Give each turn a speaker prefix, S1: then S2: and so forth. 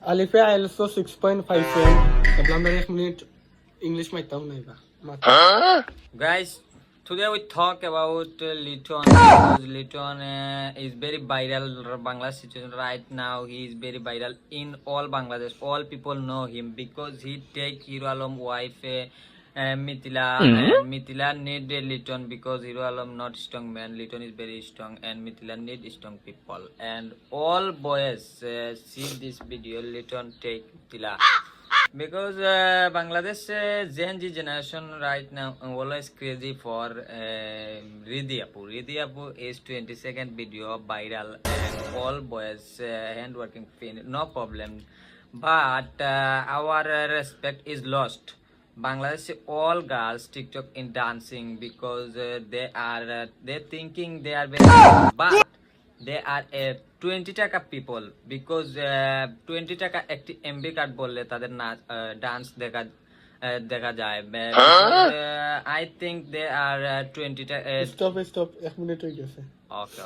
S1: Alife also 6.57. Hablar 1 minute English mai tao nahi ba.
S2: Guys, today we talk about Liton because Liton is very viral Bangladesh situation right now. He is very viral in all Bangladesh. All people know him because he take Hero Alam wife Mithila and Mithila need Liton because Hero Alam not strong man. Liton is very strong and Mithila need strong people. And all boys see this video. Liton take Mithila. Because Bangladesh Gen Z generation right now always crazy for Riddhi Apu. Riddhi Apu is 22nd video viral and all boys hand working fin no problem. But our respect is lost. Bangladesh all girls TikTok in dancing because they thinking they are very but they are a 20 টাকা people because 20 টাকা একটি MB card বললে তাদের নাচ dance দেখা যায় I think they আর 20 টাকা
S1: Stop. 1 minute হয়ে গেছে।
S2: ওকে